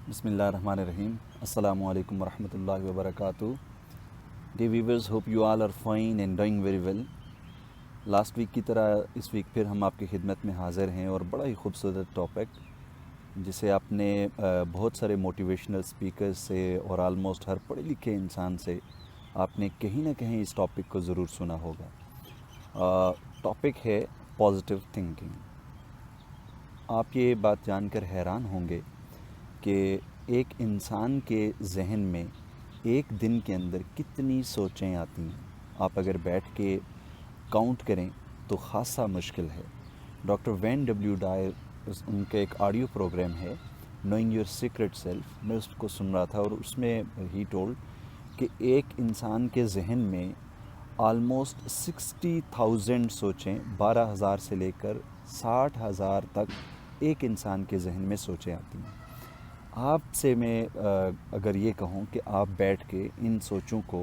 بسم اللہ الرحمن الرحیم. السلام علیکم ورحمۃ اللہ وبرکاتہ. The viewers, hope you all are fine and doing very well. Last week کی طرح اس ویک پھر ہم آپ کی خدمت میں حاضر ہیں اور بڑا ہی خوبصورت ٹاپک جسے آپ نے بہت سارے موٹیویشنل اسپیکر سے اور آلموسٹ ہر پڑھے لکھے انسان سے آپ نے کہیں نہ کہیں اس ٹاپک کو ضرور سنا ہوگا. ٹاپک ہے پازیٹیو تھنکنگ. آپ یہ بات جان کر حیران ہوں گے کہ ایک انسان کے ذہن میں ایک دن کے اندر کتنی سوچیں آتی ہیں. آپ اگر بیٹھ کے کاؤنٹ کریں تو خاصا مشکل ہے. ڈاکٹر وین ڈبلیو ڈائر، ان کا ایک آڈیو پروگرام ہے نوئنگ یور سیکرٹ سیلف، میں اس کو سن رہا تھا اور اس میں ہی ٹولڈ کہ ایک انسان کے ذہن میں آلموسٹ 60,000 سوچیں، 12,000 سے لے کر 60,000 تک ایک انسان کے ذہن میں سوچیں آتی ہیں. آپ سے میں اگر یہ کہوں کہ آپ بیٹھ کے ان سوچوں کو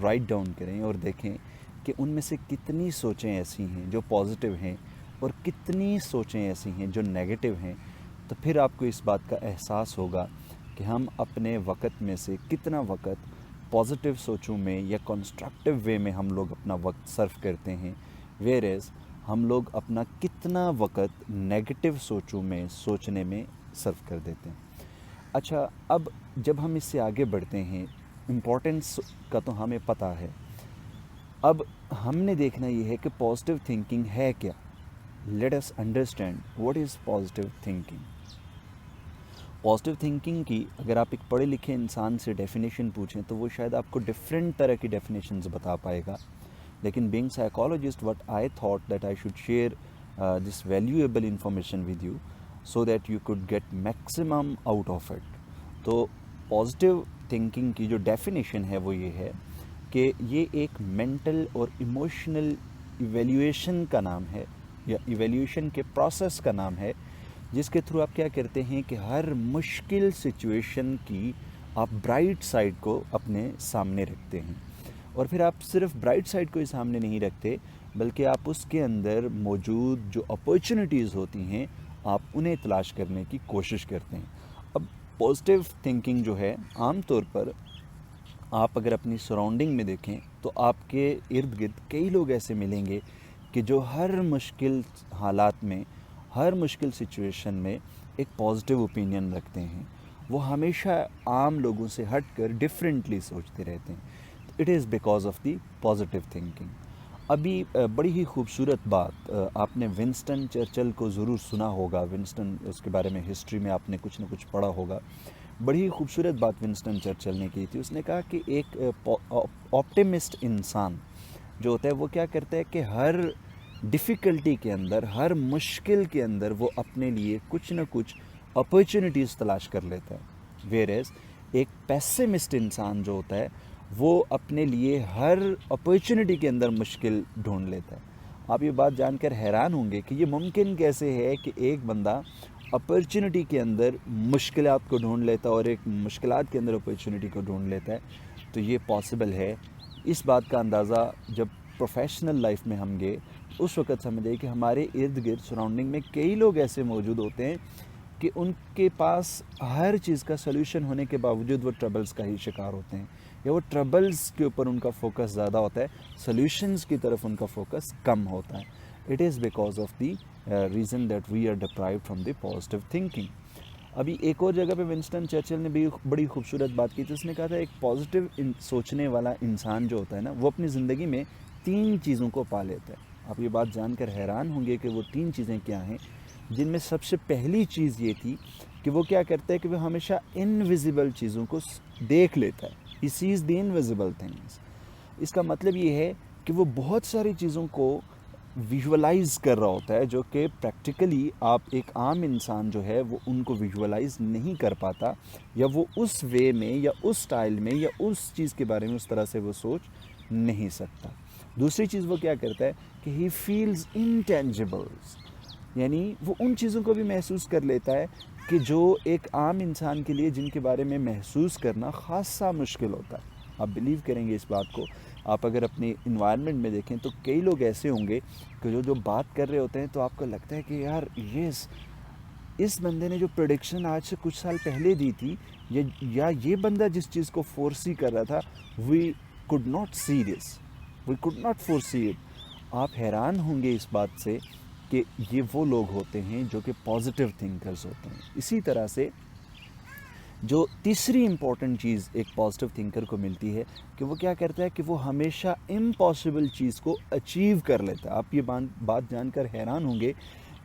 رائٹ ڈاؤن کریں اور دیکھیں کہ ان میں سے کتنی سوچیں ایسی ہیں جو پازیٹیو ہیں اور کتنی سوچیں ایسی ہیں جو نیگیٹو ہیں، تو پھر آپ کو اس بات کا احساس ہوگا کہ ہم اپنے وقت میں سے کتنا وقت پازیٹیو سوچوں میں یا کنسٹرکٹیو وے میں ہم لوگ اپنا وقت صرف کرتے ہیں، ویئر ایز ہم لوگ اپنا کتنا وقت نیگیٹو سوچوں میں سوچنے میں صرف کر دیتے ہیں. اچھا، اب جب ہم اس سے آگے بڑھتے ہیں، امپورٹنس کا تو ہمیں پتہ ہے. اب ہم نے دیکھنا یہ ہے کہ پازیٹیو تھنکنگ ہے کیا. Let us understand what is positive thinking. Positive thinking کی اگر آپ ایک پڑھے لکھے انسان سے ڈیفینیشن پوچھیں تو وہ شاید آپ کو ڈفرینٹ طرح کی ڈیفینیشنز بتا پائے گا، لیکن being psychologist what I thought that I should share this valuable information with you so that you could get maximum out of it. تو پازیٹیو تھنکنگ کی جو ڈیفینیشن ہے وہ یہ ہے کہ یہ ایک مینٹل اور ایموشنل ایویلیویشن کا نام ہے، یا ایویلیویشن کے پروسیس کا نام ہے، جس کے تھرو آپ کیا کرتے ہیں کہ ہر مشکل سچویشن کی آپ برائٹ سائڈ کو اپنے سامنے رکھتے ہیں. اور پھر آپ صرف برائٹ سائڈ کو ہی سامنے نہیں رکھتے بلکہ آپ اس کے اندر موجود جو اپرچونیٹیز ہوتی ہیں آپ انہیں تلاش کرنے کی کوشش کرتے ہیں. اب پازیٹیو تھنکنگ جو ہے، عام طور پر آپ اگر اپنی سراؤنڈنگ میں دیکھیں تو آپ کے ارد گرد کئی لوگ ایسے ملیں گے کہ جو ہر مشکل حالات میں، ہر مشکل سچویشن میں ایک پازیٹیو اوپینین رکھتے ہیں. وہ ہمیشہ عام لوگوں سے ہٹ کر ڈفرینٹلی سوچتے رہتے ہیں. It is because of the positive thinking. ابھی بڑی ہی خوبصورت بات، آپ نے ونسٹن چرچل کو ضرور سنا ہوگا. ونسٹن، اس کے بارے میں ہسٹری میں آپ نے کچھ نہ کچھ پڑھا ہوگا. بڑی ہی خوبصورت بات ونسٹن چرچل نے کی تھی. اس نے کہا کہ ایک آپٹیمسٹ انسان جو ہوتا ہے وہ کیا کرتا ہے کہ ہر ڈیفیکلٹی کے اندر، ہر مشکل کے اندر وہ اپنے لیے کچھ نہ کچھ اپرچونیٹیز تلاش کر لیتا ہے. ویئر ایز ایک پیسمسٹ انسان جو ہوتا ہے وہ اپنے لیے ہر اپرچونیٹی کے اندر مشکل ڈھونڈ لیتا ہے. آپ یہ بات جان کر حیران ہوں گے کہ یہ ممکن کیسے ہے کہ ایک بندہ اپرچونیٹی کے اندر مشکلات کو ڈھونڈ لیتا ہے اور ایک مشکلات کے اندر اپرچونیٹی کو ڈھونڈ لیتا ہے. تو یہ پاسبل ہے. اس بات کا اندازہ جب پروفیشنل لائف میں ہم گئے اس وقت سمجھے کہ ہمارے ارد گرد سراؤنڈنگ میں کئی لوگ ایسے موجود ہوتے ہیں کہ ان کے پاس ہر چیز کا سلوشن ہونے کے باوجود وہ ٹربلز کا ہی شکار ہوتے ہیں، یا وہ ٹربلز کے اوپر ان کا فوکس زیادہ ہوتا ہے، سلوشنز کی طرف ان کا فوکس کم ہوتا ہے. It is because of the reason that we are deprived from the positive thinking. ابھی ایک اور جگہ پہ ونسٹن چرچل نے بھی بڑی خوبصورت بات کی تھی. اس نے کہا تھا ایک پازیٹیو سوچنے والا انسان جو ہوتا ہے نا، وہ اپنی زندگی میں 3 چیزوں کو پا لیتا ہے. آپ یہ بات جان کر حیران ہوں گے کہ وہ 3 چیزیں کیا ہیں، جن میں سب سے پہلی چیز یہ تھی کہ وہ کیا کرتا ہے کہ وہ ہمیشہ انویزیبل چیزوں کو دیکھ لیتا ہے. ہی سیز دی انویزیبل تھنگس. اس کا مطلب یہ ہے کہ وہ بہت ساری چیزوں کو ویژولائز کر رہا ہوتا ہے جو کہ پریکٹیکلی آپ ایک عام انسان جو ہے وہ ان کو ویژولائز نہیں کر پاتا، یا وہ اس وے میں یا اس سٹائل میں یا اس چیز کے بارے میں اس طرح سے وہ سوچ نہیں سکتا. دوسری چیز وہ کیا کرتا ہے کہ ہی فیلز انٹینجیبلز، یعنی وہ ان چیزوں کو بھی محسوس کر لیتا ہے کہ جو ایک عام انسان کے لیے جن کے بارے میں محسوس کرنا خاصا مشکل ہوتا ہے. آپ بلیو کریں گے اس بات کو. آپ اگر اپنی انوائرمنٹ میں دیکھیں تو کئی لوگ ایسے ہوں گے کہ جو بات کر رہے ہوتے ہیں تو آپ کو لگتا ہے کہ یار اس بندے نے جو پریڈکشن آج سے کچھ سال پہلے دی تھی یا یہ بندہ جس چیز کو فورسی کر رہا تھا, وی could not see this, we could not foresee it. آپ حیران ہوں گے اس بات سے کہ یہ وہ لوگ ہوتے ہیں جو کہ پازیٹیو تھنکرز ہوتے ہیں. اسی طرح سے جو تیسری امپورٹنٹ چیز ایک پازیٹیو تھنکر کو ملتی ہے کہ وہ کیا کرتا ہے کہ وہ ہمیشہ امپاسبل چیز کو اچیو کر لیتا ہے. آپ یہ بات جان کر حیران ہوں گے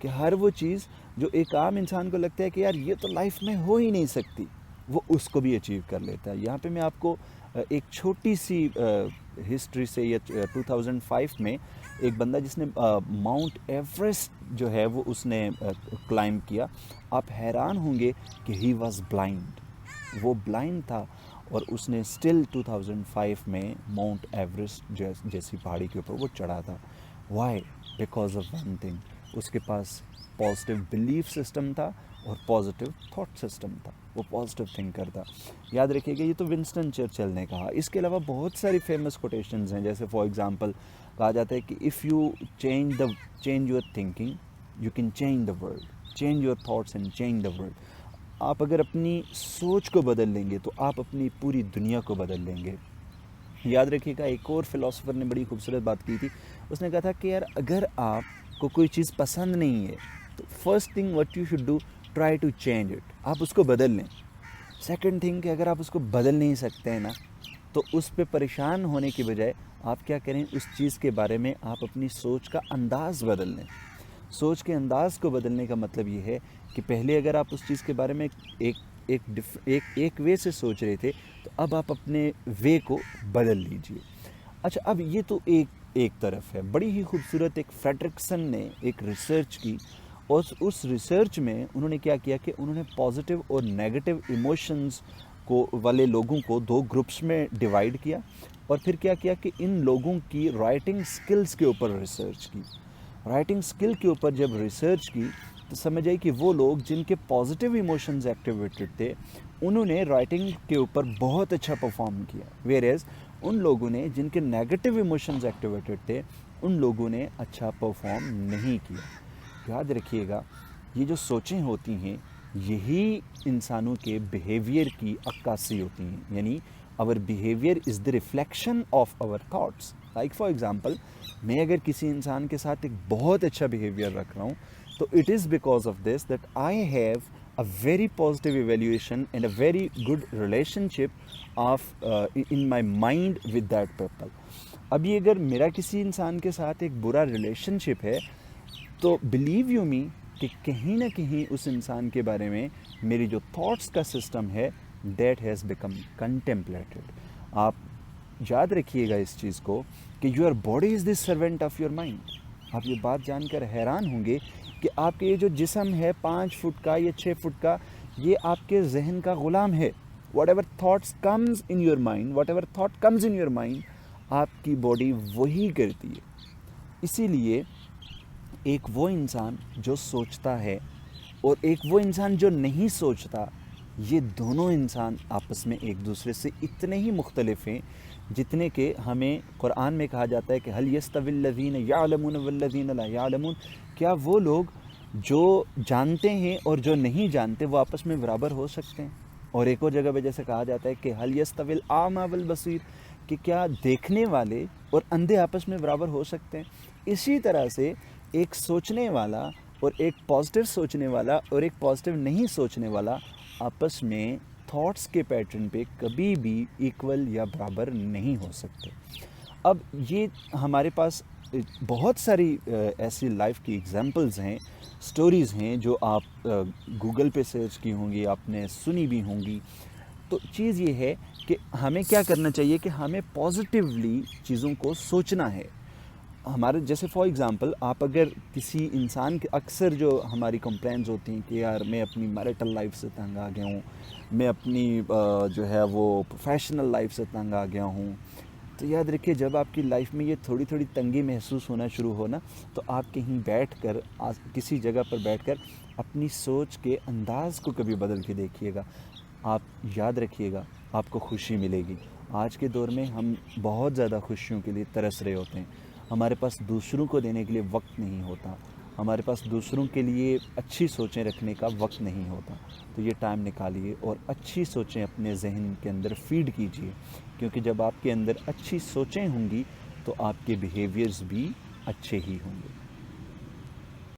کہ ہر وہ چیز جو ایک عام انسان کو لگتا ہے کہ یار یہ تو لائف میں ہو ہی نہیں سکتی, وہ اس کو بھی اچیو کر لیتا ہے. یہاں پہ میں آپ کو ایک چھوٹی سی ہسٹری سے, یا 2005 میں ایک بندہ جس نے ماؤنٹ ایوریسٹ جو ہے وہ اس نے کلائم کیا, آپ حیران ہوں گے کہ ہی واز بلائنڈ, وہ بلائنڈ تھا اور اس نے اسٹل 2005 میں ماؤنٹ ایوریسٹ جیسی پہاڑی کے اوپر وہ چڑھا تھا. Why? Because of one thing, اس کے پاس پازیٹیو بلیف سسٹم تھا اور پازیٹیو تھاٹ سسٹم تھا, وہ پازیٹیو تھنکر تھا. یاد رکھیے گا, یہ تو ونسٹن چرچل نے کہا. اس کے علاوہ بہت ساری فیمس کوٹیشنز ہیں, جیسے فار ایگزامپل کہا جاتا ہے کہ if you change your thinking you can change the world, change your thoughts and change the world. آپ اگر اپنی سوچ کو بدل لیں گے تو آپ اپنی پوری دنیا کو بدل لیں گے. یاد رکھیے گا, ایک اور فلاسفر نے بڑی خوبصورت بات کی تھی. اس نے کہا تھا کہ یار اگر آپ کو کوئی چیز پسند نہیں ہے تو first thing what you should do, try to change it, آپ اس کو بدل لیں. سیکنڈ تھنگ کہ اگر آپ اس کو بدل نہیں سکتے ہیں نا, تو اس پہ پریشان ہونے کی بجائے آپ کیا کریں, اس چیز کے بارے میں آپ اپنی سوچ کا انداز بدل لیں. سوچ کے انداز کو بدلنے کا مطلب یہ ہے کہ پہلے اگر آپ اس چیز کے بارے میں ایک وے سے سوچ رہے تھے, تو اب آپ اپنے وے کو بدل لیجئے. اچھا, اب یہ تو ایک طرف ہے. بڑی ہی خوبصورت ایک فریڈرکسن نے ایک ریسرچ کی, اور اس ریسرچ میں انہوں نے کیا کیا کہ انہوں نے پازیٹیو اور نیگیٹو ایموشنز کو والے لوگوں کو دو گروپس میں ڈیوائیڈ کیا, اور پھر کیا کیا کہ ان لوگوں کی رائٹنگ سکلز کے اوپر ریسرچ کی. رائٹنگ سکل کے اوپر جب ریسرچ کی تو سمجھ آئی کہ وہ لوگ جن کے پازیٹیو ایموشنز ایکٹیویٹڈ تھے, انہوں نے رائٹنگ کے اوپر بہت اچھا پرفارم کیا, ویئر ایز ان لوگوں نے جن کے نیگیٹو ایموشنز ایکٹیویٹڈ تھے, ان لوگوں نے اچھا پرفارم نہیں کیا. یاد رکھیے گا, یہ جو سوچیں ہوتی ہیں یہی انسانوں کے بیہیویئر کی عکاسی ہوتی ہیں. یعنی our behavior is the reflection of our thoughts. like for example, میں اگر کسی انسان کے ساتھ ایک بہت اچھا بیہیویئر رکھ رہا ہوں, تو it is because of this that I have a very positive evaluation and a very good relationship of in my mind with that people. ابھی اگر میرا کسی انسان کے ساتھ ایک برا ریلیشن شپ ہے, تو بلیو یو می کہ کہیں نہ کہیں اس انسان کے بارے میں میری جو تھاٹس کا سسٹم ہے دیٹ ہیز بیکم کنٹمپلیٹڈ. آپ یاد رکھیے گا اس چیز کو کہ your body is the servant of your mind. آپ یہ بات جان کر حیران ہوں گے کہ آپ کے یہ جو جسم ہے 5 فٹ کا یا 6 فٹ کا, یہ آپ کے ذہن کا غلام ہے. What ever thoughts comes in your mind, what ever thought comes in your mind, آپ کی باڈی وہی کرتی ہے. اسی لیے ایک وہ انسان جو سوچتا ہے اور ایک وہ انسان جو نہیں سوچتا, یہ دونوں انسان آپس میں ایک دوسرے سے اتنے ہی مختلف ہیں جتنے کہ ہمیں قرآن میں کہا جاتا ہے کہ هل يستوي الذين يعلمون والذين لا يعلمون, کیا وہ لوگ جو جانتے ہیں اور جو نہیں جانتے وہ آپس میں برابر ہو سکتے ہیں. اور ایک اور جگہ پہ جیسے کہا جاتا ہے کہ هل يستوي الأعمى والبصير, کہ کیا دیکھنے والے اور اندھے آپس میں برابر ہو سکتے ہیں. اسی طرح سے ایک سوچنے والا اور ایک پازیٹیو سوچنے والا اور ایک پازیٹیو نہیں سوچنے والا آپس میں تھاٹس کے پیٹرن پہ کبھی بھی ایکول یا برابر نہیں ہو سکتے. اب یہ ہمارے پاس بہت ساری ایسی لائف کی ایگزامپلز ہیں, سٹوریز ہیں جو آپ گوگل پہ سرچ کی ہوں گی, آپ نے سنی بھی ہوں گی. تو چیز یہ ہے کہ ہمیں کیا کرنا چاہیے کہ ہمیں پازیٹیولی چیزوں کو سوچنا ہے. ہمارے جیسے فار ایگزامپل آپ اگر کسی انسان کے, اکثر جو ہماری کمپلینز ہوتی ہیں کہ یار میں اپنی میرٹل لائف سے تنگ آ گیا ہوں, میں اپنی جو ہے وہ پروفیشنل لائف سے تنگ آ گیا ہوں. تو یاد رکھیے جب آپ کی لائف میں یہ تھوڑی تھوڑی تنگی محسوس ہونا شروع ہو نا, تو آپ کہیں بیٹھ کر کسی جگہ پر بیٹھ کر اپنی سوچ کے انداز کو کبھی بدل کے دیکھیے گا. آپ یاد رکھیے گا آپ کو خوشی ملے گی. آج کے دور میں ہم بہت زیادہ خوشیوں کے لیے ترس رہے ہوتے ہیں, ہمارے پاس دوسروں کو دینے کے لیے وقت نہیں ہوتا. ہمارے پاس دوسروں کے لیے اچھی سوچیں رکھنے کا وقت نہیں ہوتا، تو یہ ٹائم نکالیے اور اچھی سوچیں اپنے ذہن کے اندر فیڈ کیجیے، کیونکہ جب آپ کے اندر اچھی سوچیں ہوں گی تو آپ کے بیہیویئرز بھی اچھے ہی ہوں گے۔